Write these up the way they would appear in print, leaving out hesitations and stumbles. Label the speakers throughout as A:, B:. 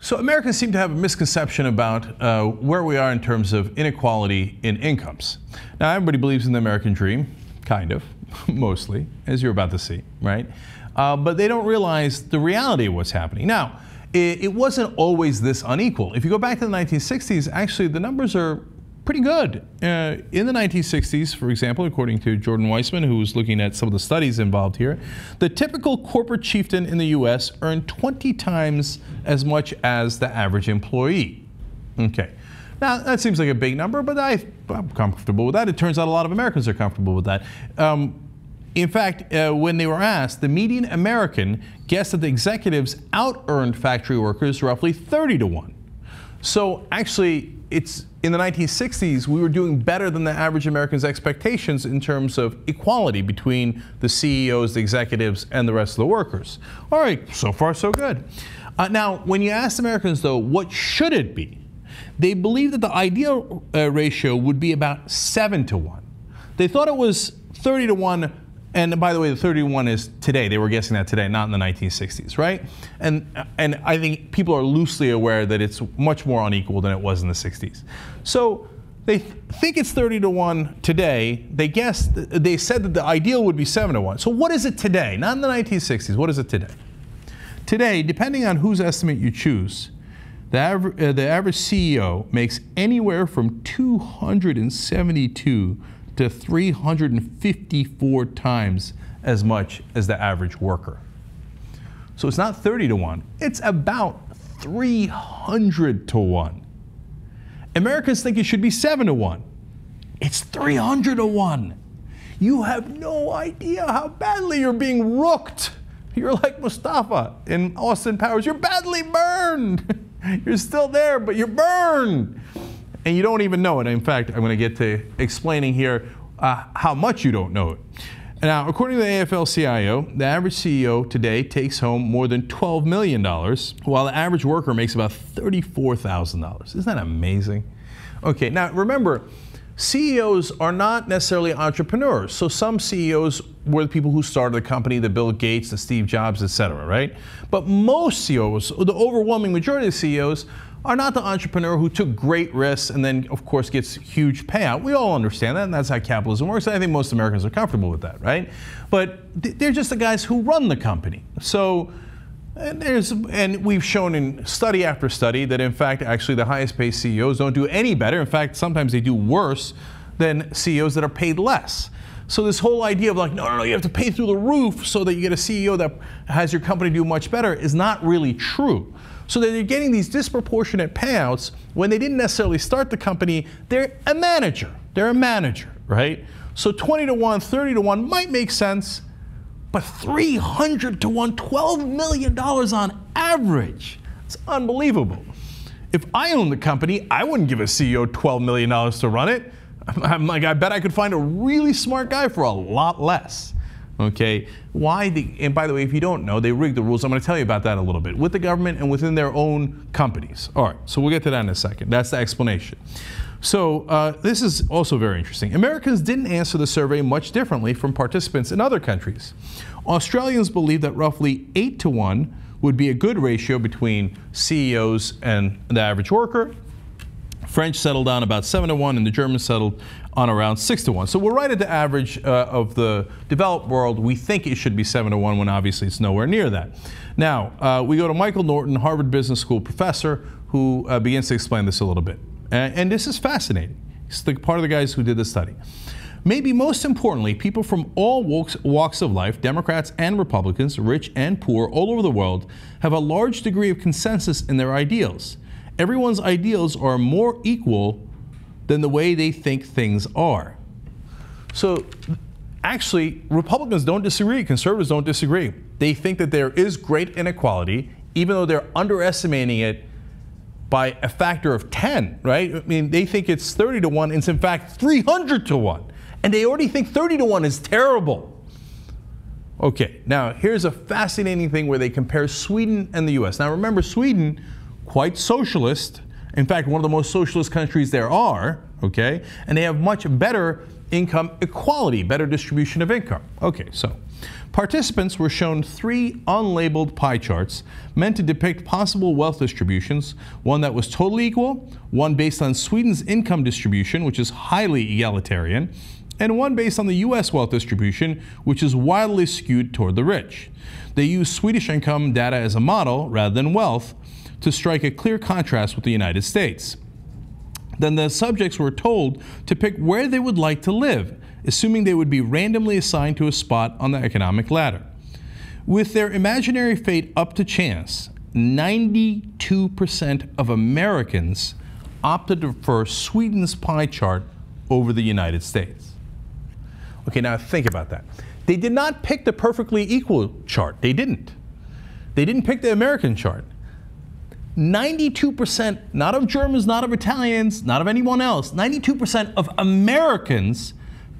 A: So Americans seem to have a misconception about where we are in terms of inequality in incomes. Now, everybody believes in the American dream, kind of, mostly, as you're about to see, right? But they don't realize the reality of what's happening. Now, it wasn't always this unequal. If you go back to the 1960s, actually the numbers are pretty good. In the 1960s, for example, according to Jordan Weissman, who was looking at some of the studies involved here, the typical corporate chieftain in the U.S. earned 20 times as much as the average employee. Okay. Now, that seems like a big number, but I'm comfortable with that. It turns out a lot of Americans are comfortable with that. In fact, when they were asked, the median American guessed that the executives out-earned factory workers roughly 30 to 1. So actually, it's in the 1960s, we were doing better than the average American's expectations in terms of equality between the CEOs, the executives, and the rest of the workers. All right, so far so good. Now, when you ask Americans, though, what should it be? They believe that the ideal ratio would be about 7 to 1. They thought it was 30 to 1. And by the way, the 31 is today. They were guessing that today, not in the 1960s, right? And I think people are loosely aware that it's much more unequal than it was in the 60s. So they think it's 30 to 1 today. They said that the ideal would be 7 to 1. So what is it today? Not in the 1960s. What is it today? Today, depending on whose estimate you choose, the average CEO makes anywhere from 272 to 354 times as much as the average worker. So it's not 30 to 1, it's about 300 to 1. Americans think it should be 7 to 1. It's 300 to 1. You have no idea how badly you're being rooked. You're like Mustafa in Austin Powers. You're badly burned. You're still there, but you're burned. And you don't even know it. In fact, I'm going to get to explaining here how much you don't know it. Now, according to the AFL-CIO, the average CEO today takes home more than $12 million, while the average worker makes about $34,000. Isn't that amazing? Okay, now remember, CEOs are not necessarily entrepreneurs. So some CEOs were the people who started the company, the Bill Gates, the Steve Jobs, etc., right? But most CEOs, the overwhelming majority of CEOs, are not the entrepreneur who took great risks and then, of course, gets huge payout. We all understand that, and that's how capitalism works. I think most Americans are comfortable with that, right? But they're just the guys who run the company. So, and we've shown in study after study that, in fact, actually the highest paid CEOs don't do any better. In fact, sometimes they do worse than CEOs that are paid less. So this whole idea of like, no, you have to pay through the roof so that you get a CEO that has your company do much better is not really true. So that they're getting these disproportionate payouts when they didn't necessarily start the company. They're a manager. They're a manager, right? So 20 to 1, 30 to 1 might make sense, but 300 to 1, $12 million on average. It's unbelievable. If I owned the company, I wouldn't give a CEO $12 million to run it. I'm like, I bet I could find a really smart guy for a lot less. Okay, and by the way, if you don't know, they rigged the rules. I'm going to tell you about that in a little bit, with the government and within their own companies. All right, so we'll get to that in a second. That's the explanation. So this is also very interesting. Americans didn't answer the survey much differently from participants in other countries. Australians believe that roughly 8 to 1 would be a good ratio between CEOs and the average worker. French settled on about 7 to 1, and the Germans settled on around 6 to 1. So we're right at the average of the developed world. We think it should be 7 to 1 when obviously it's nowhere near that. Now, we go to Michael Norton, Harvard Business School professor, who begins to explain this a little bit. And this is fascinating. He's part of the guys who did the study. Maybe most importantly, people from all walks of life, Democrats and Republicans, rich and poor, all over the world, have a large degree of consensus in their ideals. Everyone's ideals are more equal than the way they think things are. So actually, Republicans don't disagree, conservatives don't disagree. They think that there is great inequality, even though they're underestimating it by a factor of 10, right? I mean, they think it's 30 to 1, it's in fact 300 to 1. And they already think 30 to 1 is terrible. Okay, now here's a fascinating thing where they compare Sweden and the US. Now remember, Sweden, quite socialist, in fact, one of the most socialist countries there are, okay? And they have much better income equality, better distribution of income. Okay, so Participants were shown 3 unlabeled pie charts meant to depict possible wealth distributions, one that was totally equal, one based on Sweden's income distribution, which is highly egalitarian, and one based on the U.S. wealth distribution, which is wildly skewed toward the rich. They used Swedish income data as a model, rather than wealth, to strike a clear contrast with the United States. Then the subjects were told to pick where they would like to live, assuming they would be randomly assigned to a spot on the economic ladder. With their imaginary fate up to chance, 92% of Americans opted to prefer Sweden's pie chart over the United States. Okay, now think about that. They did not pick the perfectly equal chart. They didn't. They didn't pick the American chart. 92%, not of Germans, not of Italians, not of anyone else, 92% of Americans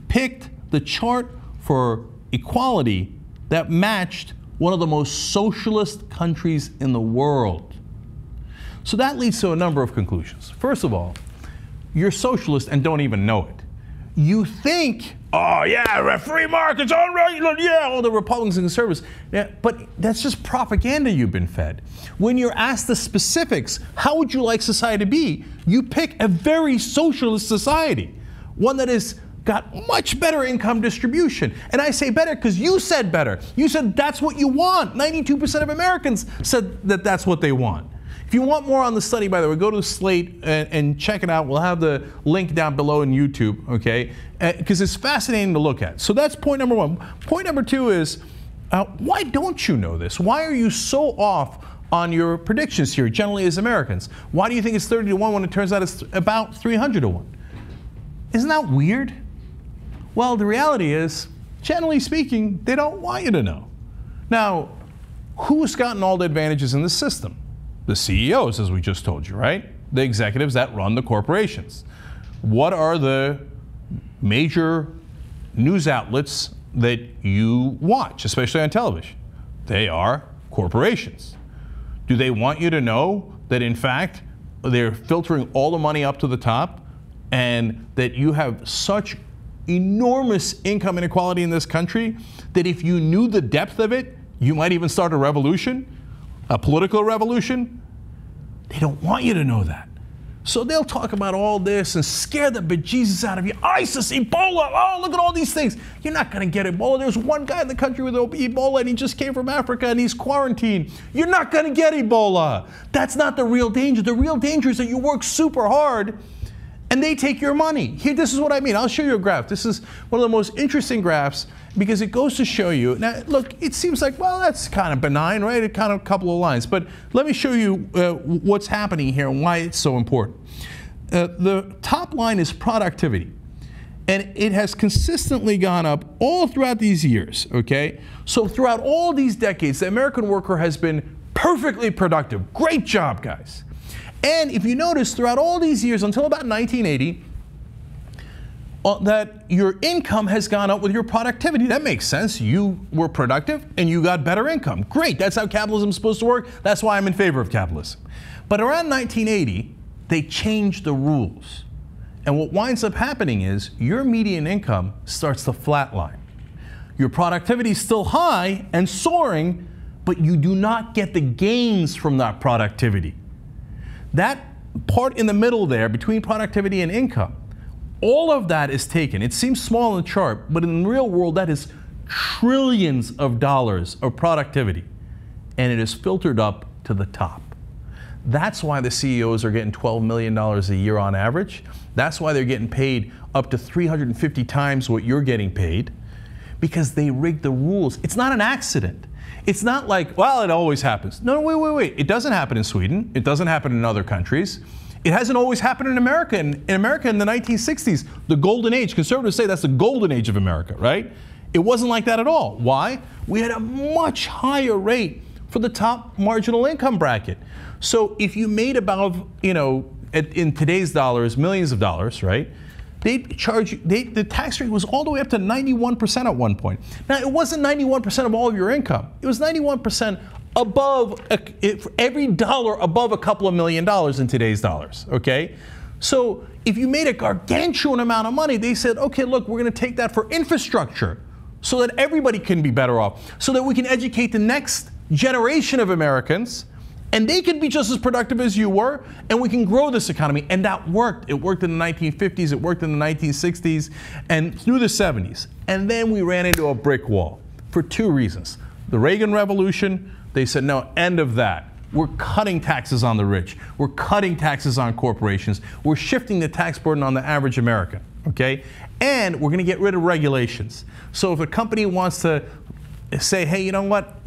A: picked the chart for equality that matched one of the most socialist countries in the world. So that leads to a number of conclusions. First of all, you're socialist and don't even know it. You think, oh yeah, free markets, all right, yeah, all the Republicans and conservatives. Yeah, but that's just propaganda you've been fed. When you're asked the specifics, how would you like society to be? You pick a very socialist society, one that has got much better income distribution. And I say better because you said better. You said that's what you want. 92% of Americans said that that's what they want. If you want more on the study, by the way, go to Slate and check it out. We'll have the link down below in YouTube, okay? Because it's fascinating to look at. So that's point number one. Point number two is, why don't you know this? Why are you so off on your predictions here, generally as Americans? Why do you think it's 30 to 1 when it turns out it's about 300 to 1? Isn't that weird? Well, the reality is, generally speaking, they don't want you to know. Now, who's gotten all the advantages in the system? The CEOs, as we just told you, right? The executives that run the corporations. What are the major news outlets that you watch, especially on television? They are corporations. Do they want you to know that, in fact, they're filtering all the money up to the top and that you have such enormous income inequality in this country that if you knew the depth of it, you might even start a revolution? A political revolution? They don't want you to know that. So they'll talk about all this and scare the bejesus out of you. ISIS, Ebola, oh, look at all these things. You're not going to get Ebola. There's one guy in the country with Ebola and he just came from Africa and he's quarantined. You're not going to get Ebola. That's not the real danger. The real danger is that you work super hard and they take your money. Here, this is what I mean. I'll show you a graph. This is one of the most interesting graphs because it goes to show you. Now, look, it seems like, well, that's kind of benign, right? A kind of couple of lines. But let me show you what's happening here and why it's so important. The top line is productivity. And it has consistently gone up all throughout these years, okay? So throughout all these decades, the American worker has been perfectly productive. Great job, guys. And if you notice, throughout all these years, until about 1980, that your income has gone up with your productivity. That makes sense. You were productive and you got better income. Great, that's how capitalism is supposed to work. That's why I'm in favor of capitalism. But around 1980, they changed the rules. And what winds up happening is your median income starts to flatline. Your productivity is still high and soaring, but you do not get the gains from that productivity. That part in the middle there, between productivity and income, all of that is taken. It seems small in the chart, but in the real world, that is trillions of dollars of productivity. And it is filtered up to the top. That's why the CEOs are getting $12 million a year on average. That's why they're getting paid up to 350 times what you're getting paid, because they rigged the rules. It's not an accident. It's not like, well, it always happens. No, wait. It doesn't happen in Sweden. It doesn't happen in other countries. It hasn't always happened in America. In America in the 1960s, the golden age, conservatives say that's the golden age of America, right? It wasn't like that at all. Why? We had a much higher rate for the top marginal income bracket. So if you made above, in today's dollars, millions of dollars, right? They'd charge you, the tax rate was all the way up to 91% at one point. Now, it wasn't 91% of all of your income. It was 91% above, every dollar above a couple of $1 million in today's dollars, okay? So if you made a gargantuan amount of money, they said, okay, look, we're going to take that for infrastructure. so that everybody can be better off, so that we can educate the next generation of Americans, and they can be just as productive as you were, and we can grow this economy. And that worked. It worked in the 1950s, it worked in the 1960s, and through the 70s. And then we ran into a brick wall for two reasons. The Reagan Revolution, they said, no, end of that. We're cutting taxes on the rich. We're cutting taxes on corporations. We're shifting the tax burden on the average American, okay? And we're going to get rid of regulations. So if a company wants to say, hey, you know what?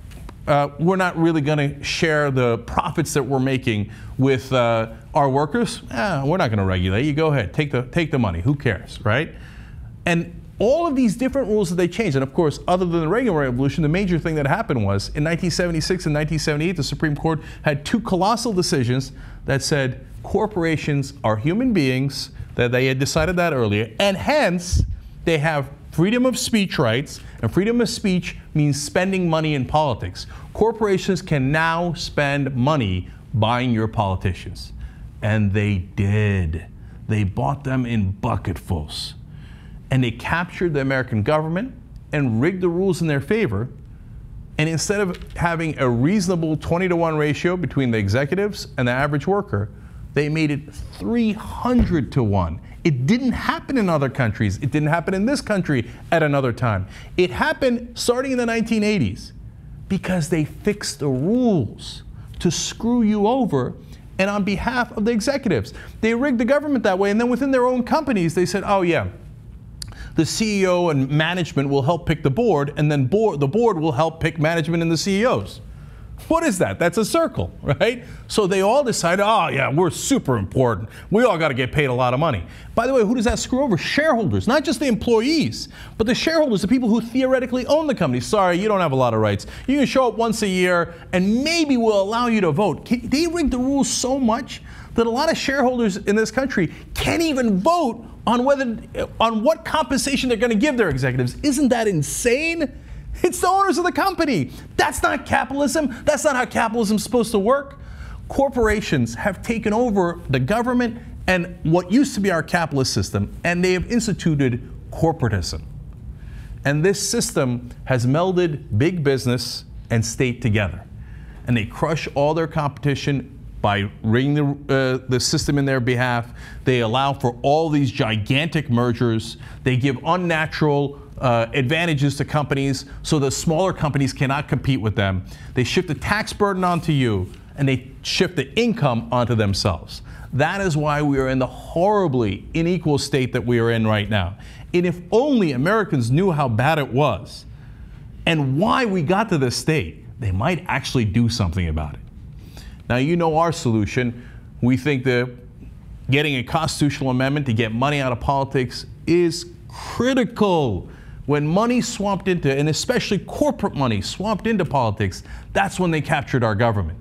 A: We're not really going to share the profits that we're making with our workers. We're not going to regulate. You go ahead, take the money. Who cares, right? And all of these different rules that they changed, and of course, other than the Reagan Revolution, the major thing that happened was in 1976 and 1978, the Supreme Court had two colossal decisions that said corporations are human beings, that they had decided that earlier, and hence they have freedom of speech rights, and freedom of speech means spending money in politics. Corporations can now spend money buying your politicians. And they did. They bought them in bucketfuls. And they captured the American government and rigged the rules in their favor. And instead of having a reasonable 20-to-1 ratio between the executives and the average worker, they made it 300-to-1. It didn't happen in other countries. It didn't happen in this country at another time. It happened starting in the 1980s because they fixed the rules to screw you over, and on behalf of the executives. They rigged the government that way, and then within their own companies, they said, oh yeah, the CEO and management will help pick the board, and then the board will help pick management and the CEOs. What is that? That's a circle, right? So they all decided, oh yeah, we're super important. We all got to get paid a lot of money. By the way, who does that screw over? Shareholders, not just the employees, but the shareholders, the people who theoretically own the company. Sorry, you don't have a lot of rights. You can show up once a year and maybe we'll allow you to vote. They rigged the rules so much that a lot of shareholders in this country can't even vote on what compensation they're going to give their executives. Isn't that insane? It's the owners of the company. That's not capitalism. That's not how capitalism's supposed to work. Corporations have taken over the government and what used to be our capitalist system, and they have instituted corporatism. And this system has melded big business and state together. And they crush all their competition by rigging the system in their behalf. They allow for all these gigantic mergers. They give unnatural advantages to companies so that smaller companies cannot compete with them. They shift the tax burden onto you, and they shift the income onto themselves. That is why we are in the horribly unequal state that we are in right now. And if only Americans knew how bad it was and why we got to this state, they might actually do something about it. Now, you know our solution. We think that getting a constitutional amendment to get money out of politics is critical. When money swamped into, and especially corporate money swamped into politics, that's when they captured our government.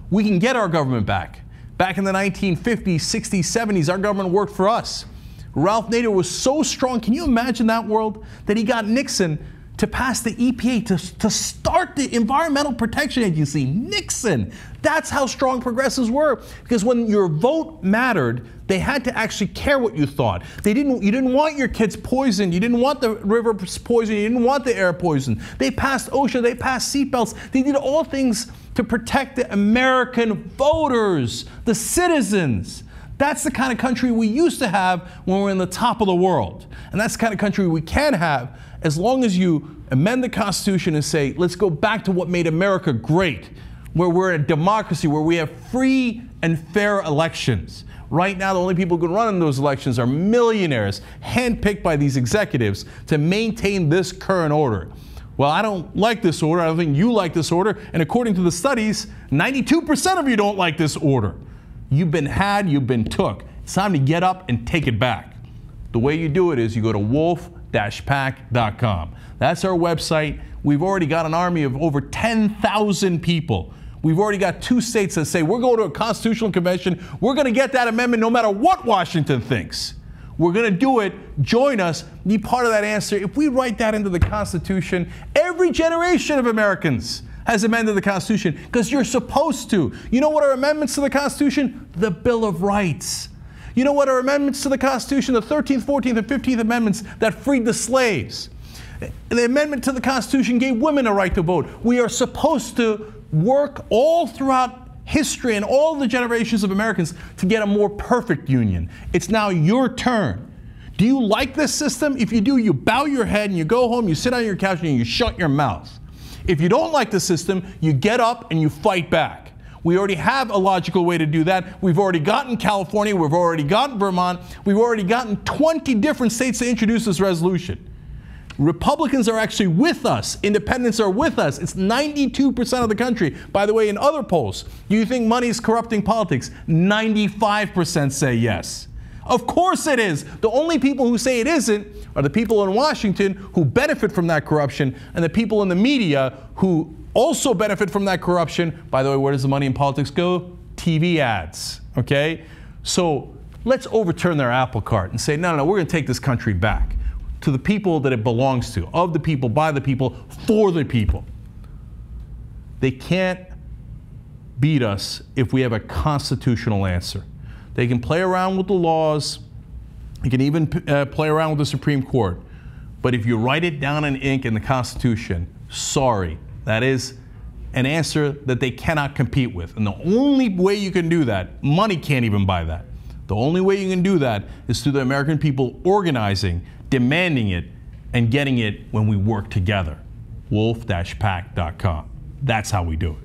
A: We can get our government back. Back in the 1950s, 60s, 70s, our government worked for us. Ralph Nader was so strong, can you imagine that world? That he got Nixon to pass the EPA, to start the Environmental Protection Agency. Nixon! That's how strong progressives were. Because when your vote mattered, they had to actually care what you thought. You didn't want your kids poisoned. You didn't want the river poisoned. You didn't want the air poisoned. They passed OSHA. They passed seatbelts. They did all things to protect the American voters, the citizens. That's the kind of country we used to have when we're in the top of the world. And that's the kind of country we can have as long as you amend the Constitution and say, let's go back to what made America great, where we're a democracy, where we have free and fair elections. Right now, the only people who can run in those elections are millionaires, handpicked by these executives to maintain this current order. Well, I don't like this order. I don't think you like this order. And according to the studies, 92% of you don't like this order. You've been had, you've been took. It's time to get up and take it back. The way you do it is you go to wolf-pack.com. That's our website. We've already got an army of over 10,000 people. We've already got 2 states that say we're going to a constitutional convention. We're going to get that amendment no matter what Washington thinks. We're going to do it. Join us. Be part of that answer. If we write that into the Constitution, every generation of Americans has amended the Constitution because you're supposed to. You know what are amendments to the Constitution? The Bill of Rights. You know what are amendments to the Constitution? The 13th, 14th, and 15th Amendments that freed the slaves. The amendment to the Constitution gave women a right to vote. We are supposed to work all throughout history and all the generations of Americans to get a more perfect union. It's now your turn. Do you like this system? If you do, you bow your head and you go home, you sit on your couch and you shut your mouth. If you don't like the system, you get up and you fight back. We already have a logical way to do that. We've already gotten California, we've already gotten Vermont, we've already gotten 20 different states to introduce this resolution. Republicans are actually with us. Independents are with us. It's 92% of the country. By the way, in other polls, do you think money is corrupting politics? 95% say yes. Of course it is. The only people who say it isn't are the people in Washington who benefit from that corruption and the people in the media who also benefit from that corruption. By the way, where does the money in politics go? TV ads, okay? So let's overturn their apple cart and say, no, we're going to take this country back to the people that it belongs to, of the people, by the people, for the people. They can't beat us if we have a constitutional answer. They can play around with the laws. They can even play around with the Supreme Court. But if you write it down in ink in the Constitution, sorry, that is an answer that they cannot compete with. And the only way you can do that, money can't even buy that. The only way you can do that is through the American people organizing, demanding it, and getting it when we work together. wolf-pack.com. That's how we do it.